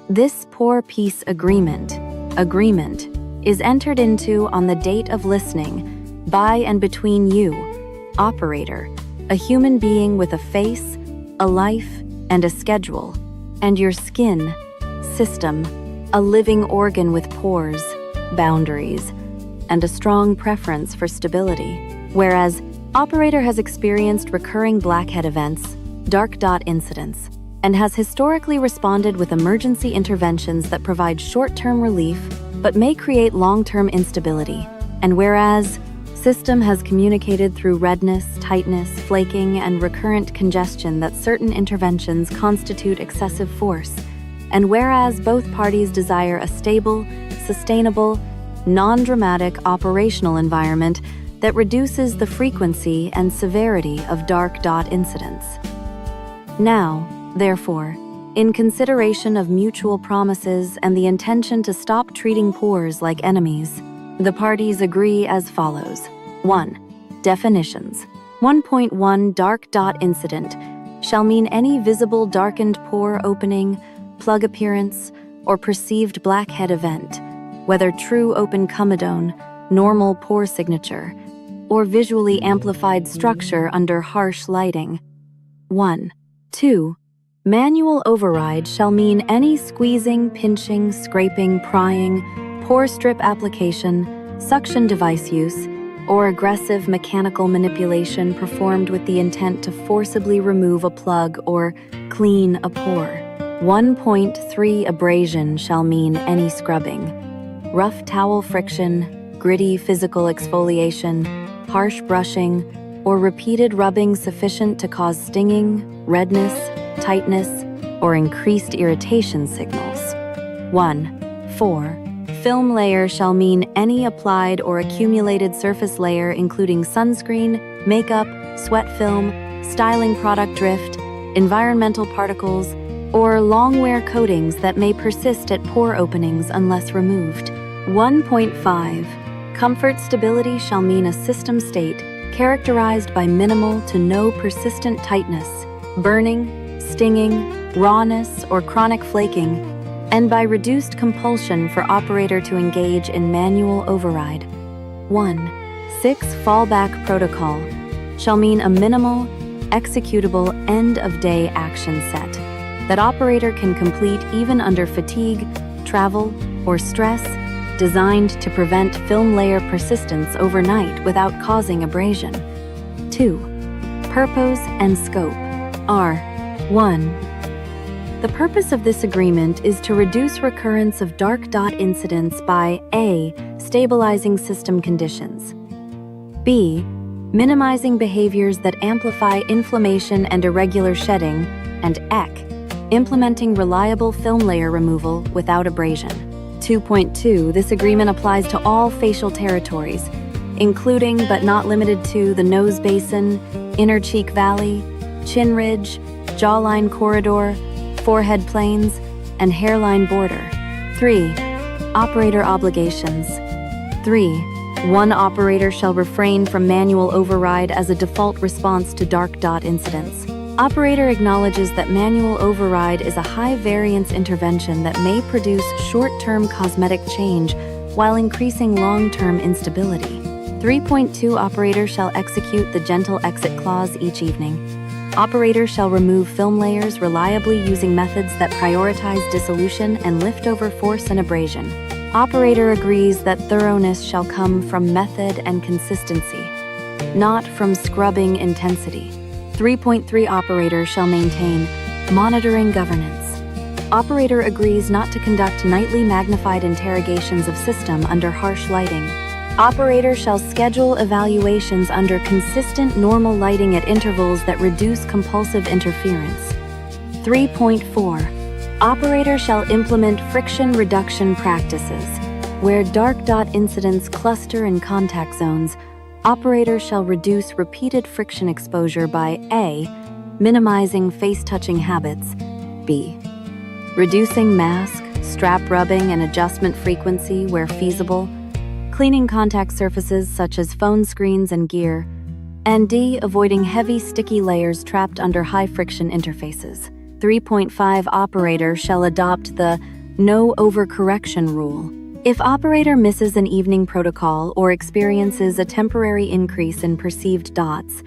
This pore peace agreement is entered into on the date of listening by and between you, operator, a human being with a face, a life, and a schedule, and your skin, system, a living organ with pores, boundaries, and a strong preference for stability. Whereas operator has experienced recurring blackhead events, dark dot incidents, and has historically responded with emergency interventions that provide short-term relief but may create long-term instability. And whereas system has communicated through redness, tightness, flaking, and recurrent congestion that certain interventions constitute excessive force, and whereas both parties desire a stable, sustainable, non-dramatic operational environment that reduces the frequency and severity of dark dot incidents. Now, therefore, in consideration of mutual promises and the intention to stop treating pores like enemies, the parties agree as follows. 1. Definitions. 1.1 Dark dot incident shall mean any visible darkened pore opening, plug appearance, or perceived blackhead event, whether true open comedone, normal pore signature, or visually amplified structure under harsh lighting. 1. 2. Manual override shall mean any squeezing, pinching, scraping, prying, pore strip application, suction device use, or aggressive mechanical manipulation performed with the intent to forcibly remove a plug or clean a pore. 1.3 Abrasion shall mean any scrubbing, rough towel friction, gritty physical exfoliation, harsh brushing, or repeated rubbing sufficient to cause stinging, redness, tightness, or increased irritation signals. 1.4 Film layer shall mean any applied or accumulated surface layer including sunscreen, makeup, sweat film, styling product drift, environmental particles, or long-wear coatings that may persist at pore openings unless removed. 1.5 Comfort stability shall mean a system state characterized by minimal to no persistent tightness, burning, stinging, rawness, or chronic flaking, and by reduced compulsion for operator to engage in manual override. 1.6 Fallback protocol shall mean a minimal, executable end-of-day action set that operator can complete even under fatigue, travel, or stress, designed to prevent film layer persistence overnight without causing abrasion. 2. Purpose and scope are 1. The purpose of this agreement is to reduce recurrence of dark dot incidents by A. Stabilizing system conditions, B. Minimizing behaviors that amplify inflammation and irregular shedding, and EC. Implementing reliable film layer removal without abrasion. 2.2 This agreement applies to all facial territories, including but not limited to the nose basin, inner cheek valley, chin ridge, jawline corridor, forehead planes, and hairline border. 3. Operator obligations. 3. One operator shall refrain from manual override as a default response to dark dot incidents. Operator acknowledges that manual override is a high-variance intervention that may produce short-term cosmetic change while increasing long-term instability. 3.2 Operator shall execute the gentle exit clause each evening. Operator shall remove film layers reliably using methods that prioritize dissolution and liftover force and abrasion. Operator agrees that thoroughness shall come from method and consistency, not from scrubbing intensity. 3.3 Operator shall maintain monitoring governance. Operator agrees not to conduct nightly magnified interrogations of system under harsh lighting. Operator shall schedule evaluations under consistent normal lighting at intervals that reduce compulsive interference. 3.4 Operator shall implement friction reduction practices. Where dark dot incidents cluster in contact zones, operator shall reduce repeated friction exposure by A. Minimizing face-touching habits, B. Reducing mask, strap rubbing, and adjustment frequency where feasible, cleaning contact surfaces such as phone screens and gear, and D. Avoiding heavy, sticky layers trapped under high-friction interfaces. 3.5 Operator shall adopt the no overcorrection rule. If operator misses an evening protocol or experiences a temporary increase in perceived dots,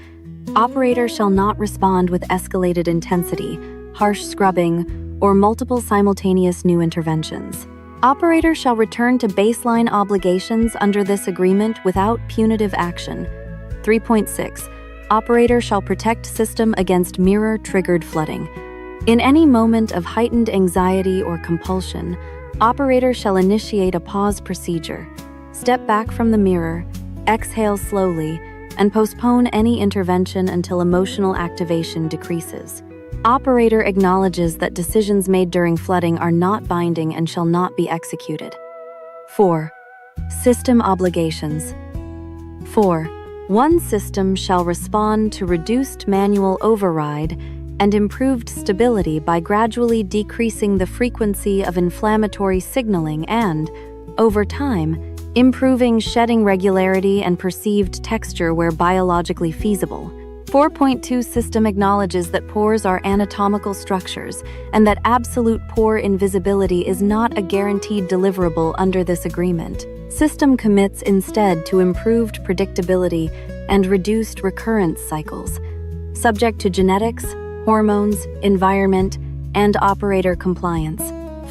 operator shall not respond with escalated intensity, harsh scrubbing, or multiple simultaneous new interventions. Operator shall return to baseline obligations under this agreement without punitive action. 3.6. Operator shall protect system against mirror-triggered flooding. In any moment of heightened anxiety or compulsion, operator shall initiate a pause procedure, step back from the mirror, exhale slowly, and postpone any intervention until emotional activation decreases. Operator acknowledges that decisions made during flooding are not binding and shall not be executed. 4. System obligations. 4. One system shall respond to reduced manual override and improved stability by gradually decreasing the frequency of inflammatory signaling and, over time, improving shedding regularity and perceived texture where biologically feasible. 4.2 System acknowledges that pores are anatomical structures and that absolute pore invisibility is not a guaranteed deliverable under this agreement. System commits instead to improved predictability and reduced recurrence cycles, subject to genetics, hormones, environment, and operator compliance.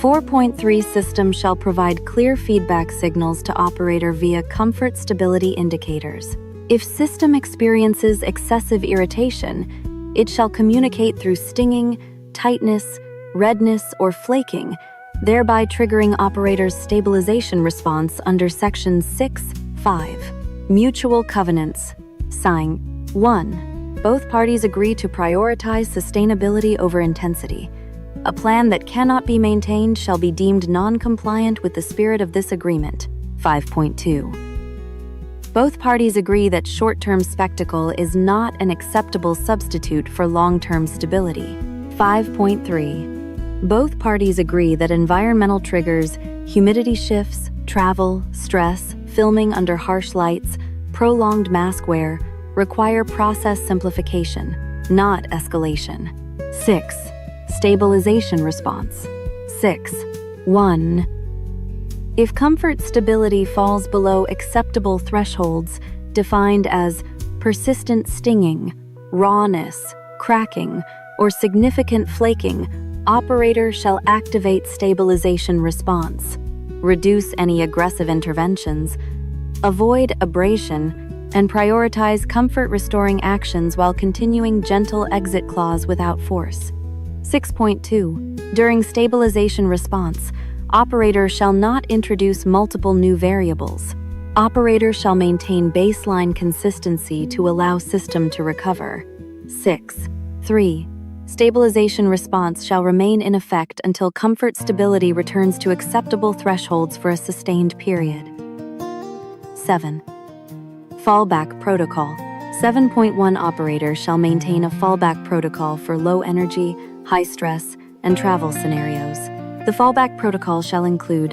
4.3 System shall provide clear feedback signals to operator via comfort stability indicators. If system experiences excessive irritation, it shall communicate through stinging, tightness, redness, or flaking, thereby triggering operator's stabilization response under Section 6.5. Mutual covenants. Sign. 1. Both parties agree to prioritize sustainability over intensity. A plan that cannot be maintained shall be deemed non-compliant with the spirit of this agreement. 5.2. Both parties agree that short-term spectacle is not an acceptable substitute for long-term stability. 5.3. Both parties agree that environmental triggers, humidity shifts, travel, stress, filming under harsh lights, prolonged mask wear, require process simplification, not escalation. 6. Stabilization response. 6. 1. If comfort stability falls below acceptable thresholds, defined as persistent stinging, rawness, cracking, or significant flaking, operator shall activate stabilization response, reduce any aggressive interventions, avoid abrasion, and prioritize comfort-restoring actions while continuing gentle exit clause without force. 6.2. During stabilization response, operator shall not introduce multiple new variables. Operator shall maintain baseline consistency to allow system to recover. 6.3. Stabilization response shall remain in effect until comfort stability returns to acceptable thresholds for a sustained period. 7. Fallback protocol. 7.1 Operator shall maintain a fallback protocol for low energy, high stress, and travel scenarios. The fallback protocol shall include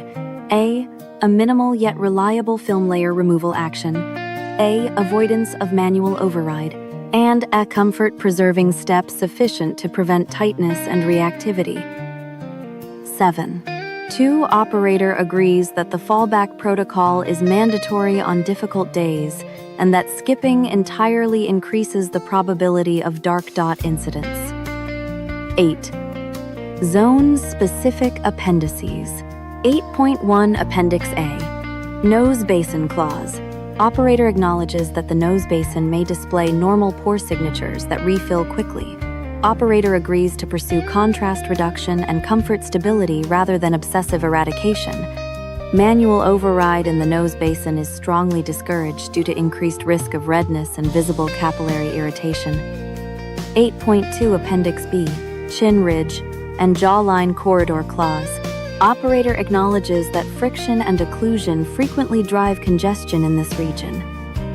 A. A minimal yet reliable film layer removal action, A. Avoidance of manual override, and a comfort-preserving step sufficient to prevent tightness and reactivity. 7. 2. Operator agrees that the fallback protocol is mandatory on difficult days and that skipping entirely increases the probability of dark dot incidents. 8. Zone-specific appendices. 8.1 Appendix A. Nose basin clause. Operator acknowledges that the nose basin may display normal pore signatures that refill quickly. Operator agrees to pursue contrast reduction and comfort stability rather than obsessive eradication. Manual override in the nose basin is strongly discouraged due to increased risk of redness and visible capillary irritation. 8.2 Appendix B. Chin ridge and jawline corridor clause. Operator acknowledges that friction and occlusion frequently drive congestion in this region.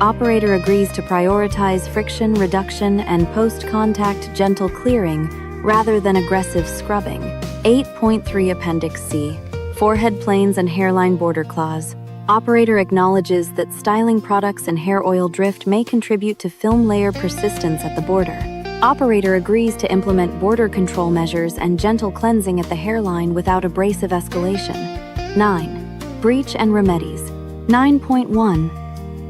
Operator agrees to prioritize friction reduction and post-contact gentle clearing rather than aggressive scrubbing. 8.3 Appendix C. Forehead planes and hairline border clause. Operator acknowledges that styling products and hair oil drift may contribute to film layer persistence at the border. Operator agrees to implement border control measures and gentle cleansing at the hairline without abrasive escalation. 9. Breach and remedies. 9.1.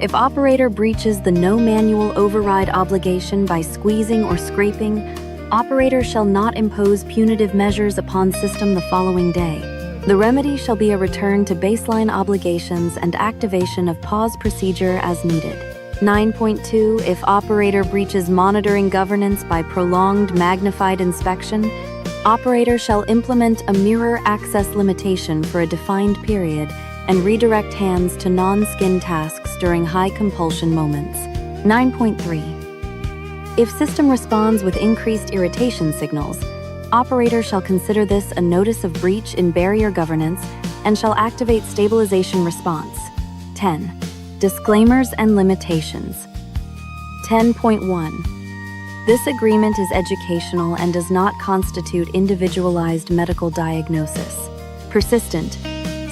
If operator breaches the no manual override obligation by squeezing or scraping, operator shall not impose punitive measures upon system the following day. The remedy shall be a return to baseline obligations and activation of pause procedure as needed. 9.2. If operator breaches monitoring governance by prolonged magnified inspection, operator shall implement a mirror access limitation for a defined period and redirect hands to non-skin tasks during high compulsion moments. 9.3. If system responds with increased irritation signals, operator shall consider this a notice of breach in barrier governance and shall activate stabilization response. 10. Disclaimers and limitations. 10.1. This agreement is educational and does not constitute individualized medical diagnosis. Persistent,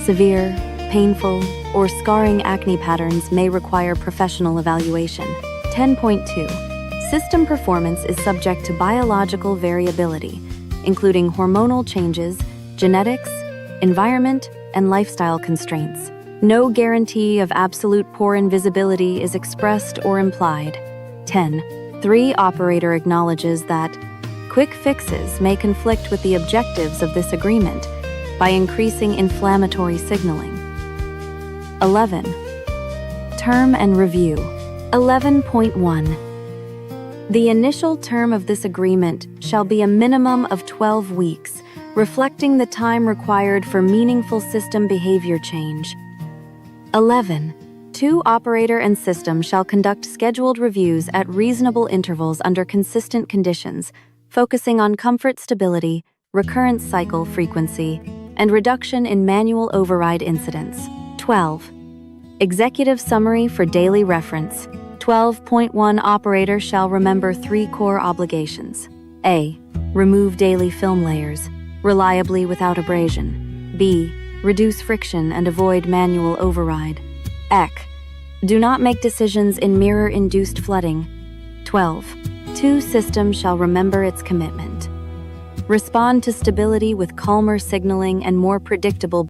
severe, painful, or scarring acne patterns may require professional evaluation. 10.2. System performance is subject to biological variability, including hormonal changes, genetics, environment, and lifestyle constraints. No guarantee of absolute pore invisibility is expressed or implied. 10. 3. Operator acknowledges that quick fixes may conflict with the objectives of this agreement by increasing inflammatory signaling. 11. Term and review. 11.1. The initial term of this agreement shall be a minimum of 12 weeks, reflecting the time required for meaningful system behavior change. 11. 2. Operator and system shall conduct scheduled reviews at reasonable intervals under consistent conditions, focusing on comfort stability, recurrence cycle frequency, and reduction in manual override incidents. 12. Executive summary for daily reference. 12.1. Operator shall remember 3 core obligations. A. Remove daily film layers, reliably without abrasion. B. Reduce friction and avoid manual override. EC. Do not make decisions in mirror-induced flooding. 12. 2. System shall remember its commitment. Respond to stability with calmer signaling and more predictable